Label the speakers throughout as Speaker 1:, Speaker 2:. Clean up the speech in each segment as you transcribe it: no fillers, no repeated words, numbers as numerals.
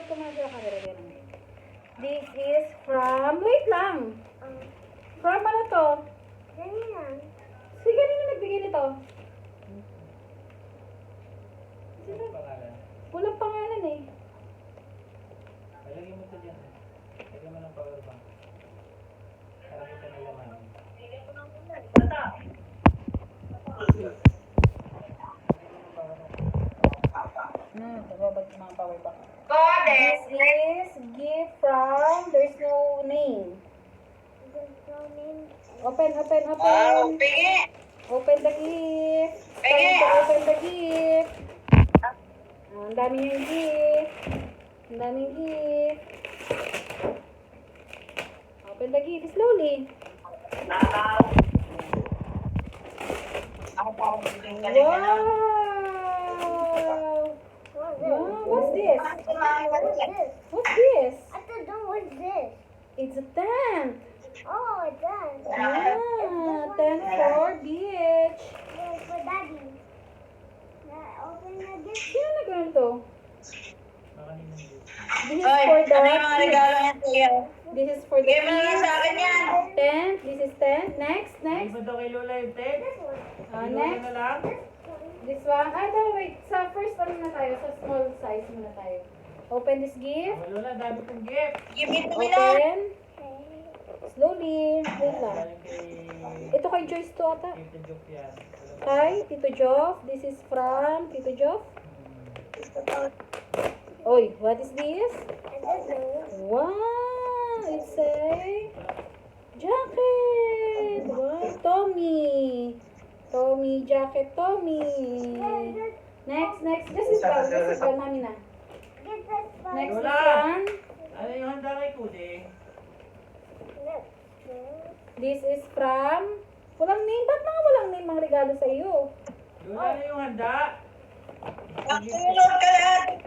Speaker 1: ko muna sa camera. Ganun. This is from, wait lang. From ano to?
Speaker 2: Ganyan.
Speaker 1: Si kanina nagbigay nito. Sino? Walang pangalan eh.
Speaker 3: Palagay mo ito dyan. Lagyan mo ng power bank. Para kita nila man.
Speaker 1: Babag mga power bank.
Speaker 2: Goddess.
Speaker 1: This is gift from, there's no name.
Speaker 2: There's no name.
Speaker 1: Open.
Speaker 2: Pingi.
Speaker 1: Open the gift.
Speaker 2: Pingi.
Speaker 1: Time to open the gift. Ang dami niyang gift. Ang daming gift. Open the gift slowly. Wow! Wow, what's this? What's this?
Speaker 2: I don't know what's this.
Speaker 1: It's a tent.
Speaker 2: Oh, it's done.
Speaker 1: Ah, tent for beach.
Speaker 2: For daddy. Open the gift.
Speaker 1: Sino na ganito?
Speaker 3: Makanin ng gift.
Speaker 1: This is for the kids.
Speaker 2: niya?
Speaker 1: This is for the
Speaker 2: Game na lang sa
Speaker 1: kids.
Speaker 2: akin yan.
Speaker 1: Tent. This is tent. Next.
Speaker 3: Hindi ba daw kay Lola yung tent? Kay Lola
Speaker 1: Next.
Speaker 3: na lang?
Speaker 1: This one. Ah, no, wait. Sa first ano na tayo. Sa small size muna tayo. Open this gift.
Speaker 3: Oh, Lola, dami kong gift.
Speaker 2: Give it to me na.
Speaker 1: Open. Slowly. Wait lang.
Speaker 3: Galing kay...
Speaker 1: Ito kay Joyce to ata.
Speaker 3: Tito Joke yan.
Speaker 1: Kay Tito Joff. This is from Tito Joff. Oy, what is this?
Speaker 2: I don't know.
Speaker 1: Wow! It's a jacket! Wow, Tommy! Tommy jacket, Tommy! Next. This is one, mami na.
Speaker 2: Get this one.
Speaker 1: Next is
Speaker 3: Lola!
Speaker 1: one.
Speaker 3: Ano yung handa kay Kuding?
Speaker 1: This is from... Walang name. Ba't mga walang name ang regalo sa iyo?
Speaker 3: Lola, ano yung handa?
Speaker 2: Tulog ka lahat.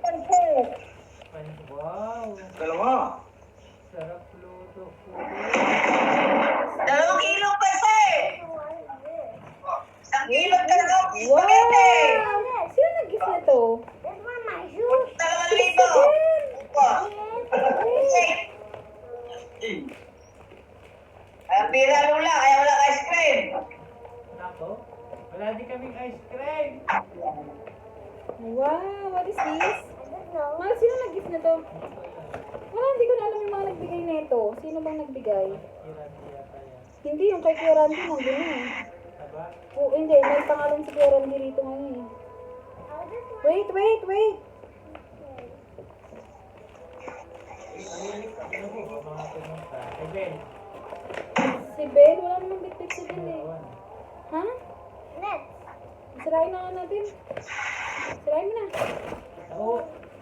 Speaker 3: Wow!
Speaker 4: Dalawa.
Speaker 3: Sarap luto.
Speaker 2: 2 kilo kasi. 1 kilo talaga.
Speaker 1: Wow! Sino nag-gift nito?
Speaker 2: This one my shoes. 2,000. Ay, pira lula, kaya wala ka ice cream.
Speaker 3: Nako, wala din kaming ice cream.
Speaker 1: Wow! What is this?
Speaker 2: I don't know.
Speaker 1: Mahal, sino nag-gift nito? Wala, hindi ko na alam yung mga nagbigay nito. Sino bang nagbigay?
Speaker 3: Iranti yata yan.
Speaker 1: Hindi, yung kay Kuya Randy nandun eh.
Speaker 3: Taba?
Speaker 1: Oo, hindi. May pangalan si Kuya Randy rito ngayon eh. Wait!
Speaker 3: Ano po, mga pumunta. Kay Ben.
Speaker 1: Si Belle, wala namang bitbit si Belle eh.
Speaker 3: Ewan.
Speaker 1: Ha?
Speaker 2: Next.
Speaker 1: Sirain na nga natin. Sirain mo na.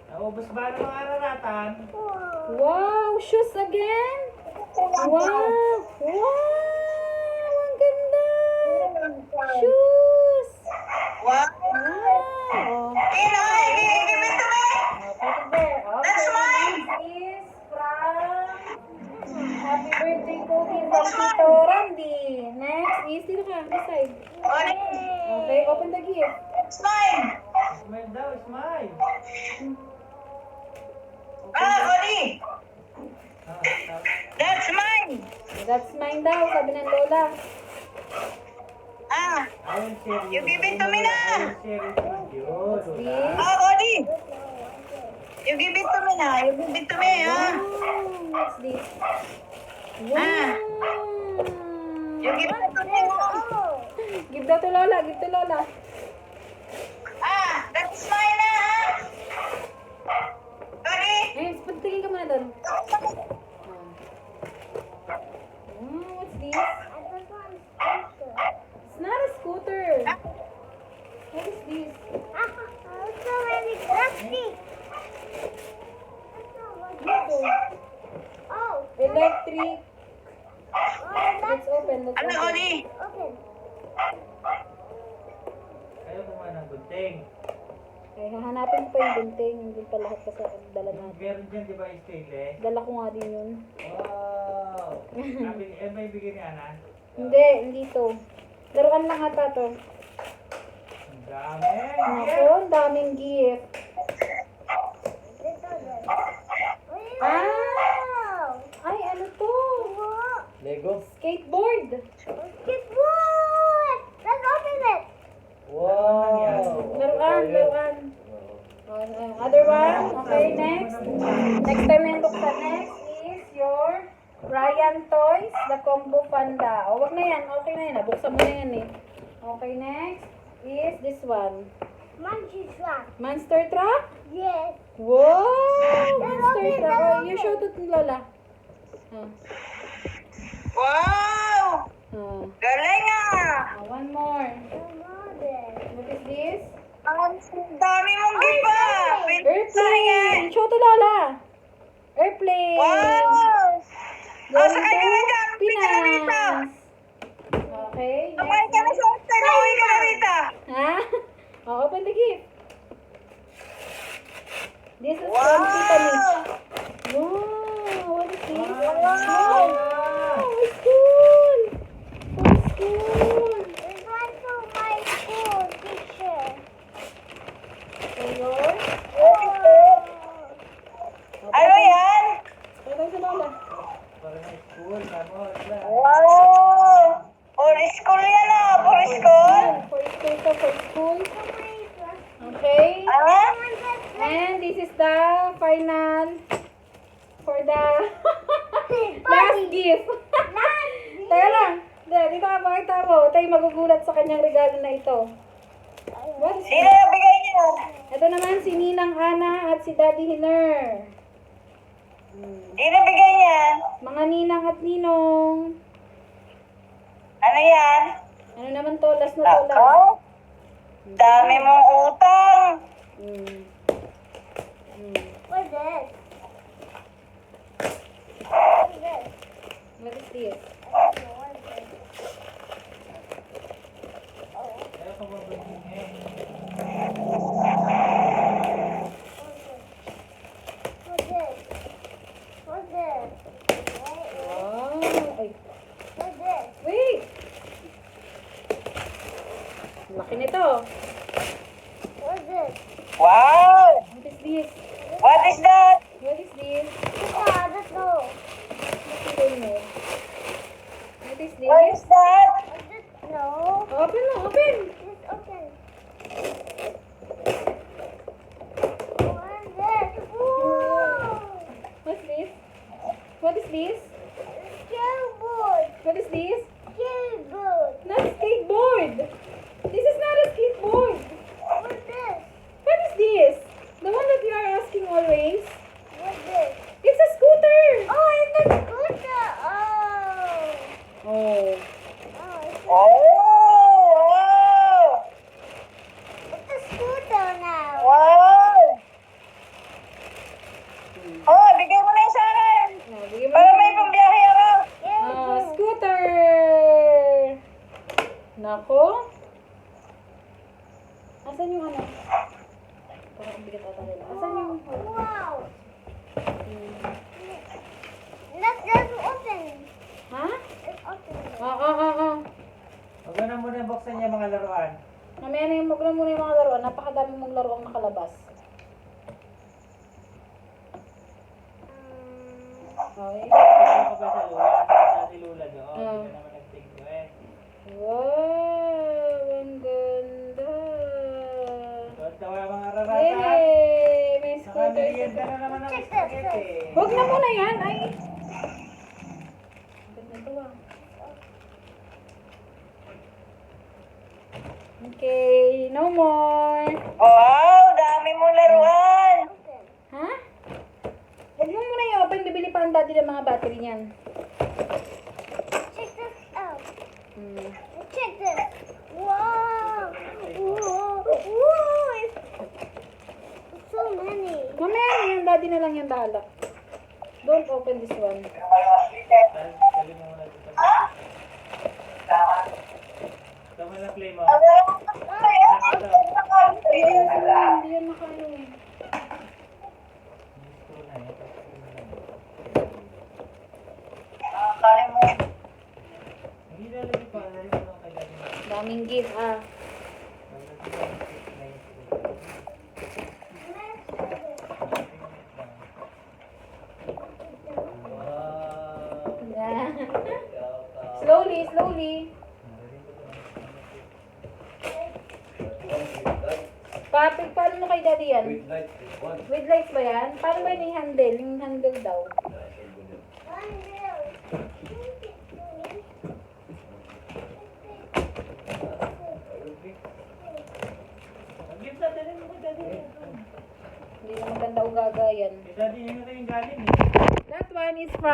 Speaker 3: Naubos ba ng mga araratan?
Speaker 1: Wow! Shoes again? Wow! Wow! Ang ganda! Shoes!
Speaker 2: Wow.
Speaker 1: Wow!
Speaker 2: Give it to me.
Speaker 1: Put it there. Okay.
Speaker 2: That's mine.
Speaker 1: This is from Happy Birthday Cookie from Tito Randy. Next is, dito ka, this side. Okay, open the gift.
Speaker 2: It's mine.
Speaker 3: Smile daw, smile.
Speaker 2: Cody.
Speaker 3: Ah, tap.
Speaker 2: That's mine.
Speaker 1: That's mine daw, sabi ng Lola.
Speaker 3: I will share
Speaker 2: You give it to me na.
Speaker 3: I will share it with you, Lola.
Speaker 2: Cody. You give it to me na. You give it to me,
Speaker 1: Wow! What's this? Wow!
Speaker 2: You give it to me.
Speaker 1: Give daw to Lola, give to Lola.
Speaker 2: That's mine na, Cody.
Speaker 1: Ayun, pagtingin ka muna doon. What's this? It's not a scooter. What is this? Ito. Electric. Let's open. Let's
Speaker 2: Ano,
Speaker 1: open.
Speaker 2: Cody?
Speaker 3: Kayo kumain ng gunting.
Speaker 1: Okay, hahanapin ko pa yung gunting. Hindi pa lahat kasi dala natin.
Speaker 3: Meron dyan, di ba, yung stainless?
Speaker 1: Dala ko nga din yun.
Speaker 3: Wow! May bigyan ni Ana?
Speaker 1: Hindi to. Laruan lang ata to.
Speaker 3: Ang dami!
Speaker 1: Naku, ang daming gift. Other one. Okay, next. Next time na yung buksan. Next is your Ryan Toys, the Combo Panda. O, wag na yan. Okay na yan. Nabuksan mo na yan eh. Okay, next is this one. Monster Truck?
Speaker 4: Yes.
Speaker 1: Wow! Monster Truck. Oh, you show to Lola.
Speaker 2: Wow! Galing ah!
Speaker 1: One more. What is this?
Speaker 2: Ang dami mong giba!
Speaker 1: Airplane! Show to Lola. Airplane!
Speaker 2: Wow!
Speaker 1: Going
Speaker 2: sakay ka na
Speaker 1: to
Speaker 2: dyan. Pika na rito.
Speaker 1: Pinas. Okay.
Speaker 2: Tumayo ka na sa hotel. Uwi ka na rito.
Speaker 1: Ha? Oh, open the gift. This is
Speaker 2: Wow!
Speaker 1: from Tita Mitch. Wow! What is this?
Speaker 2: Wow!
Speaker 1: It's cool! It's cool!
Speaker 4: It's one to my school teacher.
Speaker 1: So yours?
Speaker 2: Ano yan?
Speaker 1: Ito sa Lola.
Speaker 3: Para na school, kamo. Wala.
Speaker 2: Wow! For school yan ah. For school.
Speaker 1: For school to for school. Okay.
Speaker 2: Ah?
Speaker 1: And this is the final for the last gift. Teka lang. Dito ka makita mo. Tayo magugulat sa kanyang regalo na ito. What is
Speaker 2: Sino yung bigay niyo?
Speaker 1: Ito naman si Ninang Ana at si Daddy Hiner.
Speaker 2: Sino bigay niyan?
Speaker 1: Mga ninang at ninong.
Speaker 2: Ano yan?
Speaker 1: Ano naman to? Last na to lang.
Speaker 2: Ako? Dami mong utang.
Speaker 1: Mm.
Speaker 4: What's this?
Speaker 1: What is this?
Speaker 3: Kaya ko ba eh?
Speaker 4: What's this?
Speaker 1: Wow. Ay.
Speaker 4: What's this?
Speaker 1: Wait. Laki nito.
Speaker 4: What's this?
Speaker 2: Wow!
Speaker 1: What is this?
Speaker 2: What is that?
Speaker 1: What is this?
Speaker 4: I don't know.
Speaker 1: What is this? What is
Speaker 2: What
Speaker 1: this?
Speaker 2: is that?
Speaker 4: What's this? No.
Speaker 1: Open mo, open.
Speaker 4: It's open. What's this? Whoa!
Speaker 1: What's this? What is this?
Speaker 4: Skateboard.
Speaker 1: What is this?
Speaker 4: Skateboard.
Speaker 1: Not skateboard. This is not a skateboard.
Speaker 4: What's this?
Speaker 1: What is this? The one that you are asking always?
Speaker 4: What's this?
Speaker 1: It's a scooter.
Speaker 4: Oh, it's a scooter. Oh.
Speaker 1: Oh.
Speaker 4: Oh, it's a,
Speaker 2: Oh!
Speaker 4: it's a scooter now.
Speaker 2: Wow! Oh, bigay mo na yung sa akin.
Speaker 1: Oh, bigyan mo
Speaker 2: Para
Speaker 1: na-
Speaker 2: may pambiyahe ako.
Speaker 1: Ah, scooter. Nako. Asan yung ano? Parang bigat ata nila. Asan yung...
Speaker 4: Wow.
Speaker 1: Hmm.
Speaker 4: Let's open.
Speaker 1: Ha?
Speaker 4: Let's open.
Speaker 3: Huwag na muna buksan niya mga laruan.
Speaker 1: Mamaya na yung magla muna yung mga laruan. Napakadami mong laruan nakalabas. Okay.
Speaker 3: Ito ka ba sa lula? Sa ati lula doon.
Speaker 1: Ah.
Speaker 3: Hindi ka naman nagtigno eh.
Speaker 1: Wow! Ang ganda!
Speaker 3: Tawa mga rarata.
Speaker 1: Yay! May scooter.
Speaker 3: Nakamerienda na naman ang spaghetti.
Speaker 1: Huwag na muna yan. Ay! Ang ganda ito ah. Okay, no more.
Speaker 2: Wow, dami mong laruan.
Speaker 1: Ha? Huwag mo muna i-open. Bibili pa ang daddy ng mga battery niyan.
Speaker 4: Check this out.
Speaker 1: Hmm.
Speaker 4: Check this. Wow. Whoa. Whoa. It's so many.
Speaker 1: Mamaya na yung daddy na lang yung bahala. Don't open this one.
Speaker 3: Tali mo muna dito. Tama na play mo.
Speaker 1: Hindi yan makaano eh.
Speaker 3: Screw na eh. Hindi na lagi pa. Dali mo lang kay Daddy.
Speaker 1: Daming gift ah.
Speaker 3: Wow.
Speaker 1: Yeah. Slowly, slowly. Papi, paano mo kay daddy yan?
Speaker 3: With light, with one.
Speaker 1: With lights ba yan? Paano ba yung handle? Yung handle daw.
Speaker 3: Give na, dali mo kay daddy.
Speaker 1: Hindi na maganda ugaga yan.
Speaker 3: Kay daddy, yun na yung galing eh.
Speaker 1: That one is from